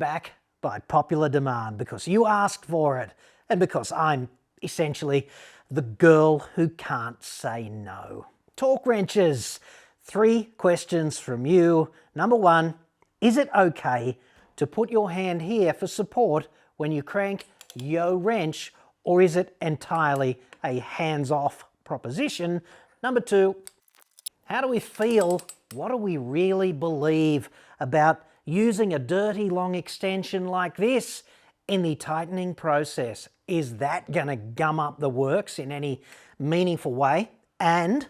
back by popular demand because you asked for it and because I'm essentially the girl who can't say no. Torque wrenches. 3 questions from you. Number 1, is it okay to put your hand here for support when you crank your wrench, or is it entirely a hands-off proposition? Number 2, how do we feel? What do we really believe about using a dirty long extension like this in the tightening process? Is that going to gum up the works in any meaningful way? And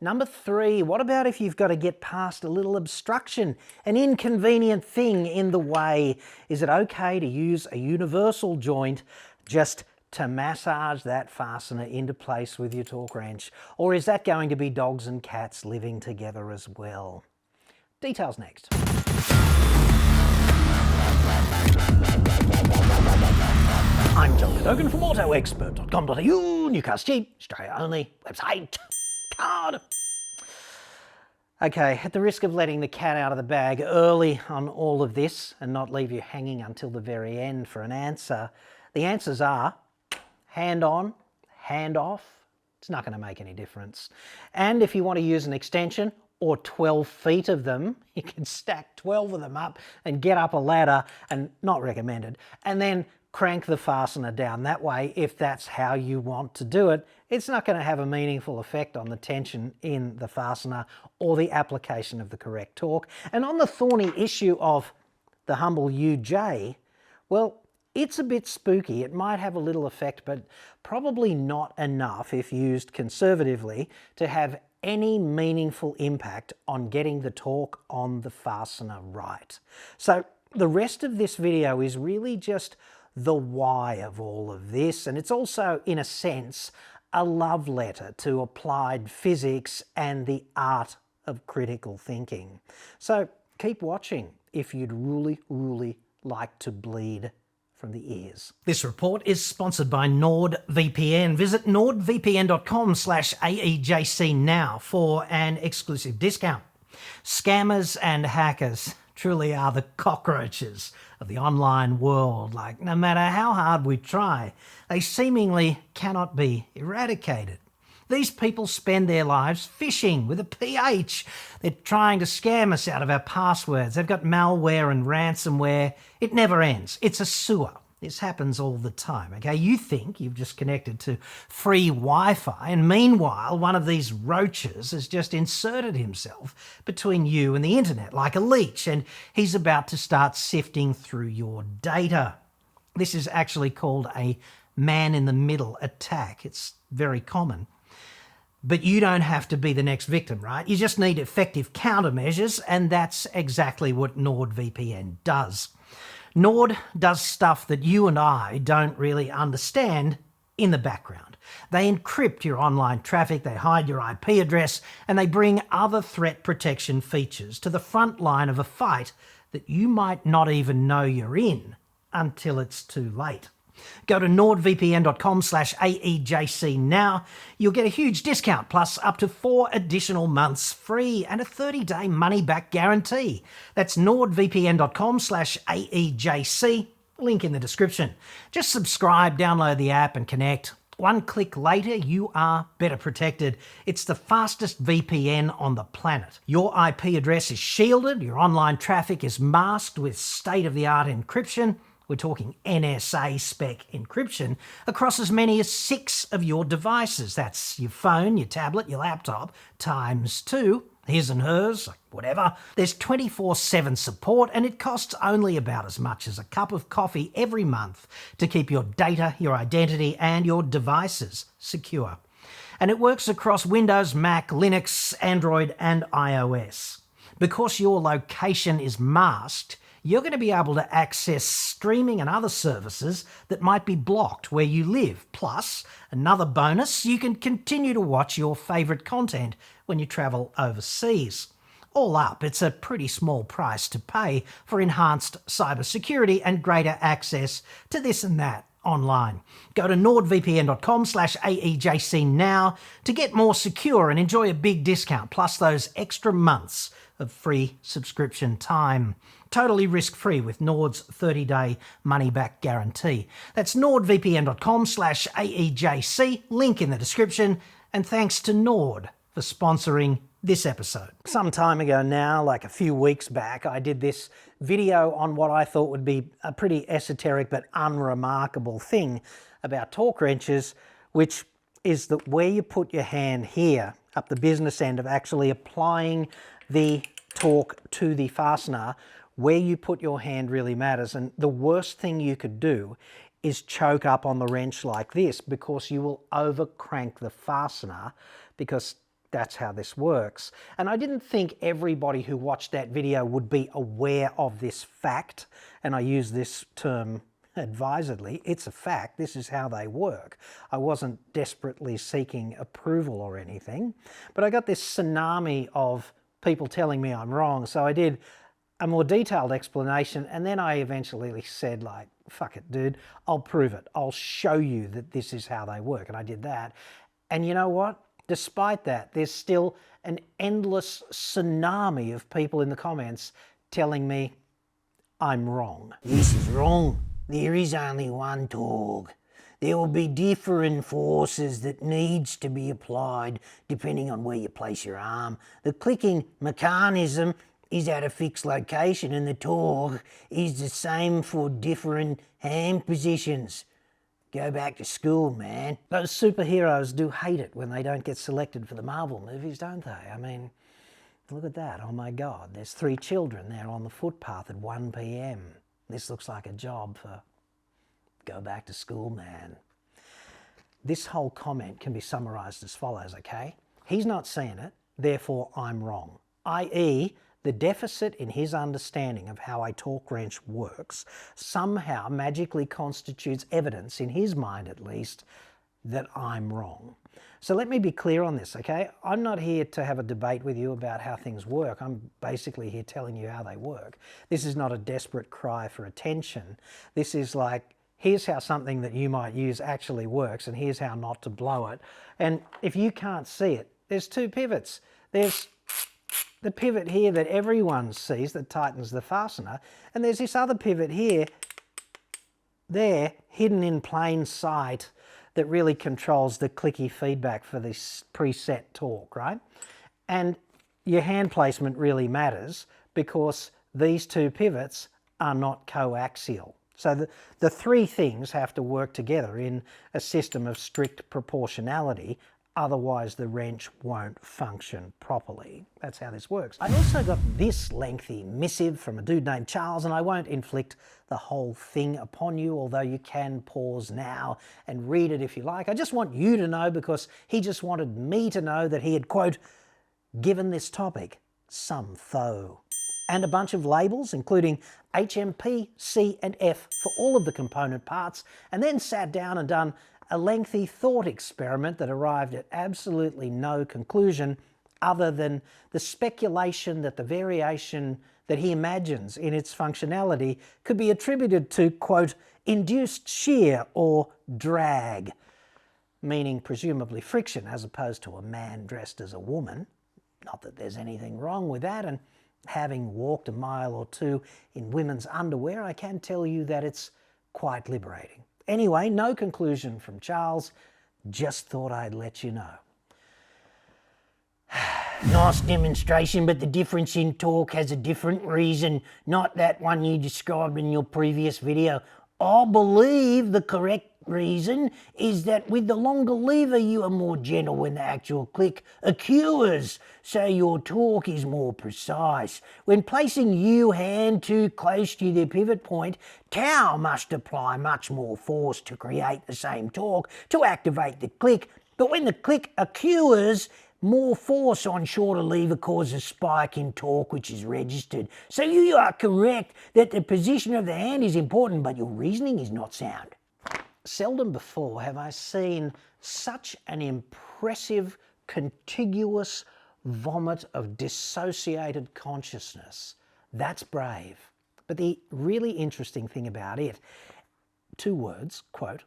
number 3, what about if you've got to get past a little obstruction, an inconvenient thing in the way? Is it okay to use a universal joint just to massage that fastener into place with your torque wrench? Or is that going to be dogs and cats living together as well? Details next. I'm John Cadogan from AutoExpert.com.au, new cars cheap, Australia only, website, card. Okay, at the risk of letting the cat out of the bag early on all of this and not leave you hanging until the very end for an answer, the answers are hand on, hand off. It's not going to make any difference. And if you want to use an extension or 12 feet of them, you can stack 12 of them up and get up a ladder, and not recommended, and then crank the fastener down. That way, if that's how you want to do it, it's not going to have a meaningful effect on the tension in the fastener or the application of the correct torque. And on the thorny issue of the humble UJ, well, it's a bit spooky. It might have a little effect, but probably not enough if used conservatively to have any meaningful impact on getting the torque on the fastener right. So the rest of this video is really just the why of all of this, and it's also, in a sense, a love letter to applied physics and the art of critical thinking. So keep watching if you'd really like to bleed from the ears. This report is sponsored by NordVPN. Visit nordvpn.com/AEJC now for an exclusive discount. Scammers and hackers truly are the cockroaches of the online world. Like, no matter how hard we try, they seemingly cannot be eradicated. These people spend their lives phishing with a PH. They're trying to scam us out of our passwords. They've got malware and ransomware. It never ends. It's a sewer. This happens all the time, okay? You think you've just connected to free Wi-Fi, and meanwhile, one of these roaches has just inserted himself between you and the internet like a leech, and he's about to start sifting through your data. This is actually called a man-in-the-middle attack. It's very common. But you don't have to be the next victim, right? You just need effective countermeasures, and that's exactly what NordVPN does. Nord does stuff that you and I don't really understand in the background. They encrypt your online traffic, they hide your IP address, and they bring other threat protection features to the front line of a fight that you might not even know you're in until it's too late. Go to nordvpn.com/AEJC now. You'll get a huge discount plus up to 4 additional months free and a 30-day money-back guarantee. That's nordvpn.com/AEJC. Link in the description. Just subscribe, download the app and connect. One click later, you are better protected. It's the fastest VPN on the planet. Your IP address is shielded, your online traffic is masked with state-of-the-art encryption. We're talking NSA spec encryption across as many as 6 of your devices. That's your phone, your tablet, your laptop, times 2, his and hers, whatever. There's 24/7 support, and it costs only about as much as a cup of coffee every month to keep your data, your identity, and your devices secure. And it works across Windows, Mac, Linux, Android, and iOS. Because your location is masked, you're going to be able to access streaming and other services that might be blocked where you live. Plus, another bonus, you can continue to watch your favourite content when you travel overseas. All up, it's a pretty small price to pay for enhanced cybersecurity and greater access to this and that online. Go to nordvpn.com/AEJC now to get more secure and enjoy a big discount, plus those extra months of free subscription time. Totally risk-free with Nord's 30-day money-back guarantee. That's nordvpn.com/AEJC, link in the description, and thanks to Nord for sponsoring this episode. Some time ago now, like a few weeks back, I did this video on what I thought would be a pretty esoteric but unremarkable thing about torque wrenches, which is that where you put your hand here, up the business end of actually applying the torque to the fastener, where you put your hand really matters. And the worst thing you could do is choke up on the wrench like this, because you will over crank the fastener, because that's how this works. And I didn't think everybody who watched that video would be aware of this fact, and I use this term advisedly. It's a fact. This is how they work. I wasn't desperately seeking approval or anything, but I got this tsunami of people telling me I'm wrong, so I did a more detailed explanation, and then I eventually said, like, fuck it, dude, I'll prove it. I'll show you that this is how they work. And I did that. And you know what? Despite that, there's still an endless tsunami of people in the comments telling me I'm wrong. This is wrong. There is only one torque. There will be different forces that needs to be applied depending on where you place your arm. The clicking mechanism is at a fixed location, and the torque is the same for different hand positions. Go back to school, man. Those superheroes do hate it when they don't get selected for the Marvel movies, don't they? I mean, look at that. Oh my God, there's 3 children there on the footpath at 1 p.m. This looks like a job for go back to school, man. This whole comment can be summarized as follows, okay? He's not seeing it, therefore I'm wrong. i.e., the deficit in his understanding of how a torque wrench works somehow magically constitutes evidence, in his mind at least, that I'm wrong. So let me be clear on this, okay? I'm not here to have a debate with you about how things work. I'm basically here telling you how they work. This is not a desperate cry for attention. This is like, here's how something that you might use actually works, and here's how not to blow it. And if you can't see it, there's 2 pivots. There's the pivot here that everyone sees that tightens the fastener, and there's this other pivot here, there, hidden in plain sight, that really controls the clicky feedback for this preset torque, right? And your hand placement really matters, because these 2 pivots are not coaxial. So the 3 things have to work together in a system of strict proportionality, otherwise the wrench won't function properly. That's how this works. I also got this lengthy missive from a dude named Charles, and I won't inflict the whole thing upon you, although you can pause now and read it if you like. I just want you to know, because he just wanted me to know that he had, quote, given this topic some thought. And a bunch of labels, including HMP, C and F for all of the component parts, and then sat down and done a lengthy thought experiment that arrived at absolutely no conclusion other than the speculation that the variation that he imagines in its functionality could be attributed to, quote, induced shear or drag, meaning presumably friction as opposed to a man dressed as a woman. Not that there's anything wrong with that, and having walked a mile or 2 in women's underwear, I can tell you that it's quite liberating. Anyway, no conclusion from Charles, just thought I'd let you know. Nice demonstration, but the difference in torque has a different reason, not that one you described in your previous video. I believe the correct reason is that with the longer lever you are more gentle when the actual click occurs, so your torque is more precise. When placing your hand too close to the pivot point, tau must apply much more force to create the same torque to activate the click, but when the click occurs, more force on shorter lever causes a spike in torque which is registered. So you are correct that the position of the hand is important, but your reasoning is not sound. Seldom before have I seen such an impressive, contiguous vomit of dissociated consciousness. That's brave. But the really interesting thing about it, two words, quote,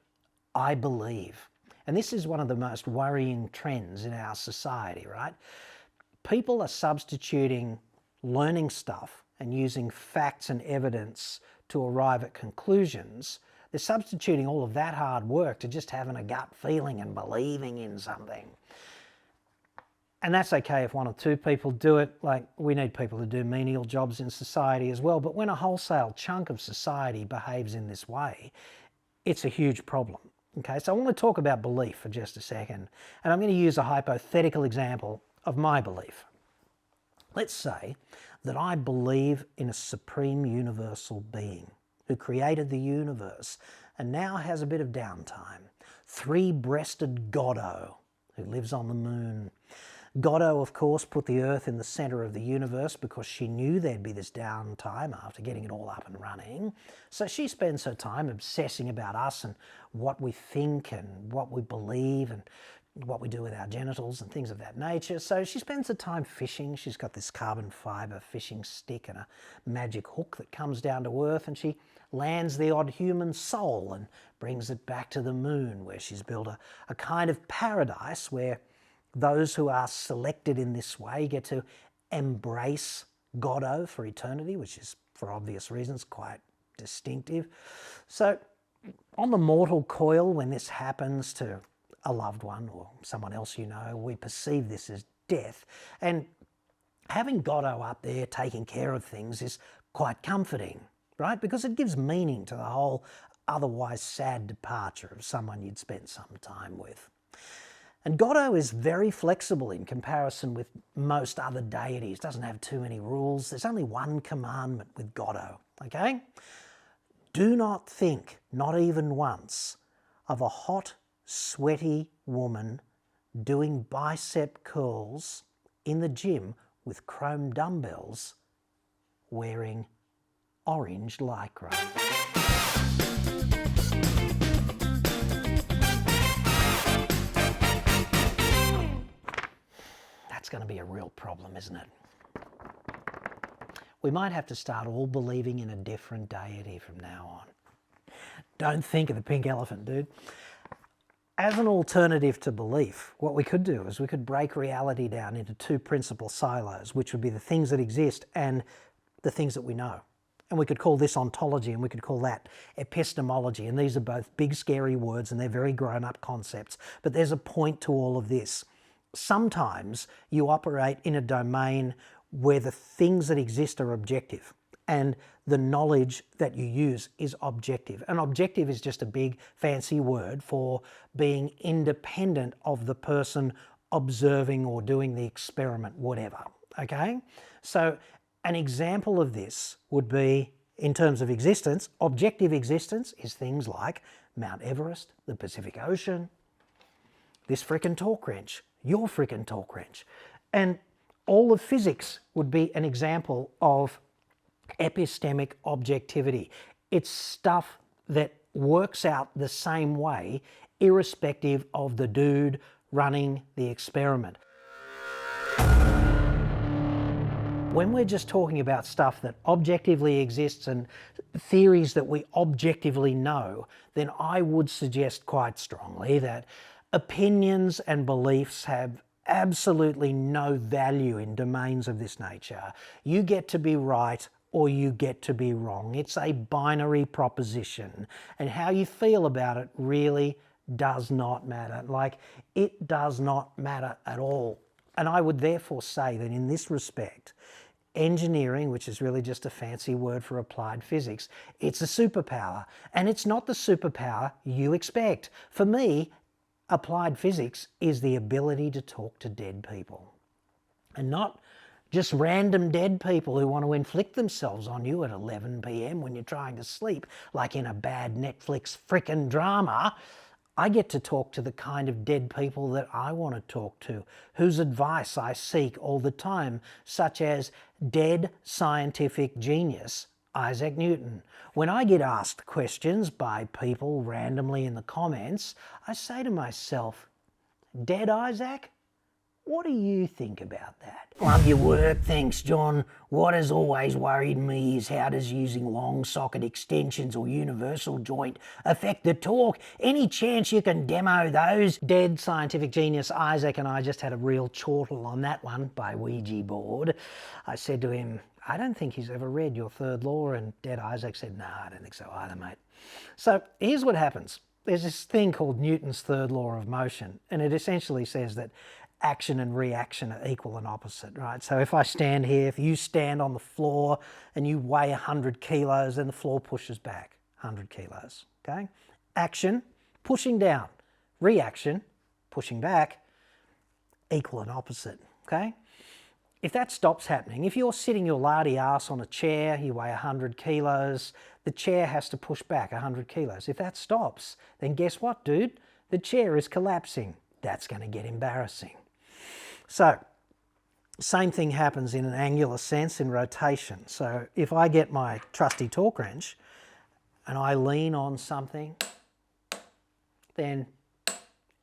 I believe. And this is one of the most worrying trends in our society, right? People are substituting learning stuff and using facts and evidence to arrive at conclusions. They're substituting all of that hard work to just having a gut feeling and believing in something. And that's okay if one or two people do it. Like, we need people to do menial jobs in society as well. But when a wholesale chunk of society behaves in this way, it's a huge problem. Okay, so I want to talk about belief for just a second. And I'm going to use a hypothetical example of my belief. Let's say that I believe in a supreme universal being who created the universe and now has a bit of downtime. Three-breasted Godot who lives on the moon. Godot, of course, put the Earth in the centre of the universe because she knew there'd be this downtime after getting it all up and running. So she spends her time obsessing about us and what we think and what we believe and what we do with our genitals and things of that nature. So she spends her time fishing. She's got this carbon fibre fishing stick and a magic hook that comes down to Earth, and she lands the odd human soul and brings it back to the moon, where she's built a kind of paradise where those who are selected in this way get to embrace Godot for eternity, which is, for obvious reasons, quite distinctive. So on the mortal coil, when this happens to a loved one or someone else you know, we perceive this as death. And having Godot up there taking care of things is quite comforting, right? Because it gives meaning to the whole otherwise sad departure of someone you'd spent some time with. And Godot is very flexible in comparison with most other deities. It doesn't have too many rules. There's only one commandment with Godot, okay? Do not think, not even once, of a hot, sweaty woman doing bicep curls in the gym with chrome dumbbells wearing orange lycra. That's going to be a real problem, isn't it? We might have to start all believing in a different deity from now on. Don't think of the pink elephant, dude. As an alternative to belief, what we could do is we could break reality down into two principal silos, which would be the things that exist and the things that we know. And we could call this ontology and we could call that epistemology. And these are both big, scary words and they're very grown-up concepts. But there's a point to all of this. Sometimes you operate in a domain where the things that exist are objective and the knowledge that you use is objective. And objective is just a big fancy word for being independent of the person observing or doing the experiment, whatever, okay? So an example of this would be, in terms of existence, objective existence is things like Mount Everest, the Pacific Ocean, this frickin' torque wrench, your frickin' torque wrench. And all of physics would be an example of epistemic objectivity. It's stuff that works out the same way, irrespective of the dude running the experiment. When we're just talking about stuff that objectively exists and theories that we objectively know, then I would suggest quite strongly that opinions and beliefs have absolutely no value in domains of this nature. You get to be right or you get to be wrong. It's a binary proposition, and how you feel about it really does not matter. Like, it does not matter at all. And I would therefore say that in this respect, engineering, which is really just a fancy word for applied physics, it's a superpower, and it's not the superpower you expect. For me, applied physics is the ability to talk to dead people, and not just random dead people who want to inflict themselves on you at 11 p.m. when you're trying to sleep, like in a bad Netflix frickin' drama. I get to talk to the kind of dead people that I want to talk to, whose advice I seek all the time, such as dead scientific genius Isaac Newton. When I get asked questions by people randomly in the comments, I say to myself, dead Isaac? What do you think about that? Love your work, thanks John. What has always worried me is how does using long socket extensions or universal joint affect the torque? Any chance you can demo those? Dead scientific genius Isaac and I just had a real chortle on that one by Ouija board. I said to him, I don't think he's ever read your third law, and Dead Isaac said, no, I don't think so either, mate. So here's what happens. There's this thing called Newton's third law of motion, and it essentially says that action and reaction are equal and opposite, right? So if I stand here, if you stand on the floor and you weigh 100 kilos, then the floor pushes back 100 kilos, okay? Action, pushing down. Reaction, pushing back, equal and opposite, okay? If that stops happening, if you're sitting your lardy ass on a chair, you weigh 100 kilos, the chair has to push back 100 kilos. If that stops, then guess what, dude? The chair is collapsing. That's going to get embarrassing. So, same thing happens in an angular sense in rotation. So if I get my trusty torque wrench and I lean on something, then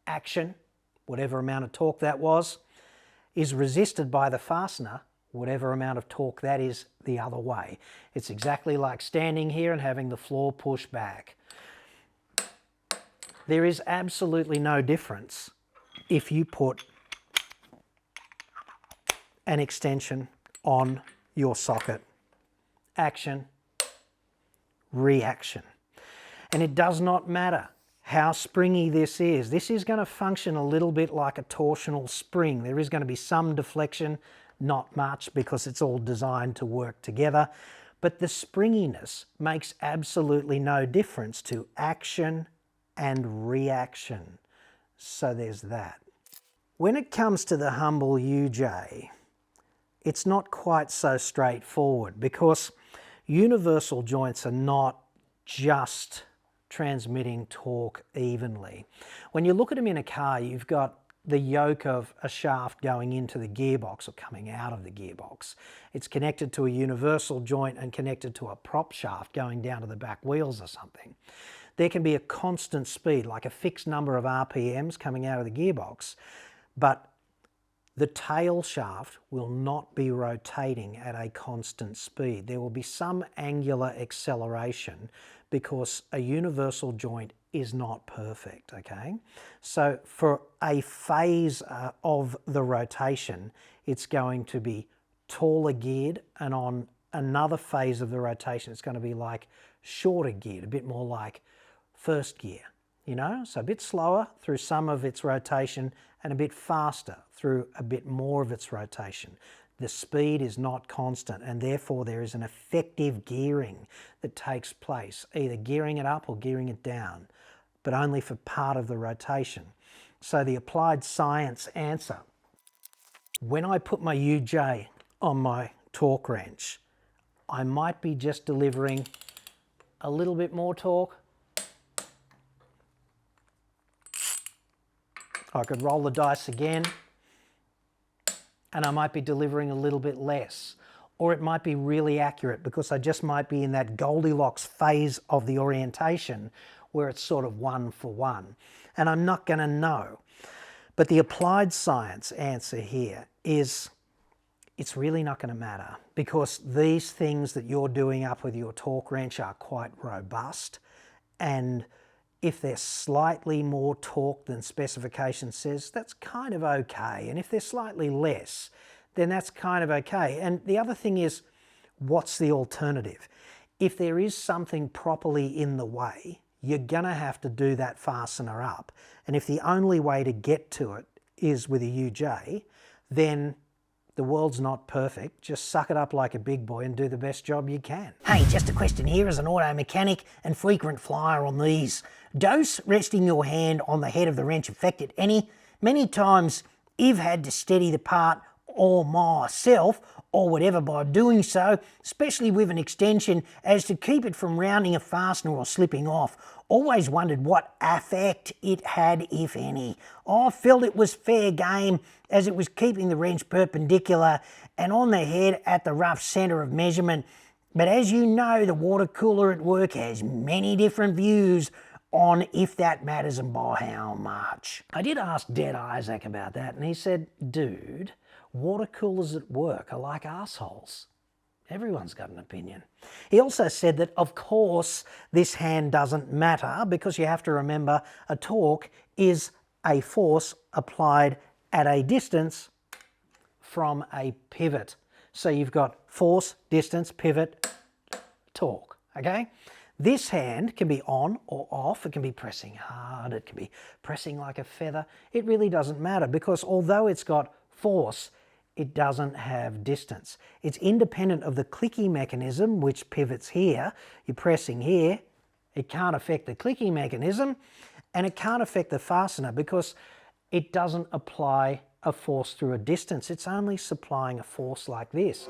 action, whatever amount of torque that was, is resisted by the fastener, whatever amount of torque that is the other way. It's exactly like standing here and having the floor push back. There is absolutely no difference if you put an extension on your socket. Action, reaction. And it does not matter how springy this is. This is going to function a little bit like a torsional spring. There is going to be some deflection, not much because it's all designed to work together. But the springiness makes absolutely no difference to action and reaction. So there's that. When it comes to the humble UJ, it's not quite so straightforward because universal joints are not just transmitting torque evenly. When you look at them in a car, you've got the yoke of a shaft going into the gearbox or coming out of the gearbox. It's connected to a universal joint and connected to a prop shaft going down to the back wheels or something. There can be a constant speed, like a fixed number of RPMs coming out of the gearbox, but the tail shaft will not be rotating at a constant speed. There will be some angular acceleration because a universal joint is not perfect, okay? So for a phase of the rotation, it's going to be taller geared, and on another phase of the rotation, it's going to be like shorter geared, a bit more like first gear, you know? So a bit slower through some of its rotation and a bit faster through a bit more of its rotation. The speed is not constant, and therefore there is an effective gearing that takes place, either gearing it up or gearing it down, but only for part of the rotation. So the applied science answer, when I put my UJ on my torque wrench, I might be just delivering a little bit more torque. I could roll the dice again and I might be delivering a little bit less. Or it might be really accurate because I just might be in that Goldilocks phase of the orientation where it's sort of 1 for 1. And I'm not going to know. But the applied science answer here is it's really not going to matter because these things that you're doing up with your torque wrench are quite robust, and if they're slightly more torque than specification says, that's kind of okay. And if they're slightly less, then that's kind of okay. And the other thing is, what's the alternative? If there is something properly in the way, you're gonna have to do that fastener up. And if the only way to get to it is with a UJ, then the world's not perfect. Just suck it up like a big boy and do the best job you can. Hey, just a question here as an auto mechanic and frequent flyer on these. Does resting your hand on the head of the wrench affect it any? Many times I've had to steady the part or myself or whatever by doing so, especially with an extension, as to keep it from rounding a fastener or slipping off. Always wondered what effect it had, if any. I felt it was fair game as it was keeping the wrench perpendicular and on the head at the rough centre of measurement. But as you know, the water cooler at work has many different views. on if that matters and by how much. I did ask Dead Isaac about that, and he said, dude, water coolers at work are like assholes. Everyone's got an opinion. He also said that, of course, this hand doesn't matter because you have to remember a torque is a force applied at a distance from a pivot. So you've got force, distance, pivot, torque, okay? This hand can be on or off. It can be pressing hard. It can be pressing like a feather. It really doesn't matter because although it's got force, it doesn't have distance. It's independent of the clicky mechanism, which pivots here. You're pressing here. It can't affect the clicky mechanism, and it can't affect the fastener because it doesn't apply a force through a distance. It's only supplying a force like this.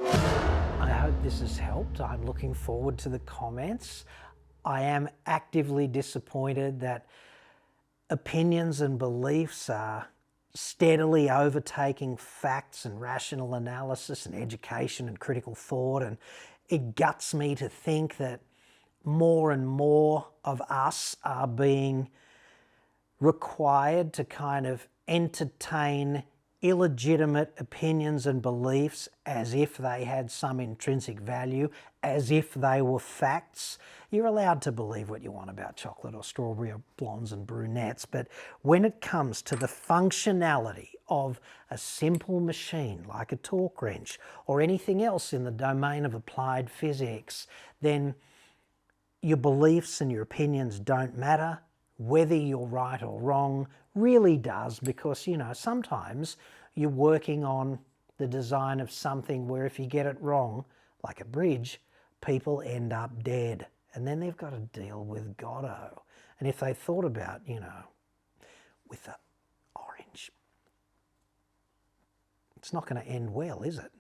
I hope this has helped. I'm looking forward to the comments. I am actively disappointed that opinions and beliefs are steadily overtaking facts and rational analysis and education and critical thought, and it guts me to think that more and more of us are being required to kind of entertain illegitimate opinions and beliefs as if they had some intrinsic value, as if they were facts. You're allowed to believe what you want about chocolate or strawberry or blondes and brunettes, but when it comes to the functionality of a simple machine like a torque wrench or anything else in the domain of applied physics, then your beliefs and your opinions don't matter. Whether you're right or wrong really does, because, you know, sometimes you're working on the design of something where if you get it wrong, like a bridge, people end up dead. And then they've got to deal with Godot. And if they thought about, you know, with the orange, it's not going to end well, is it?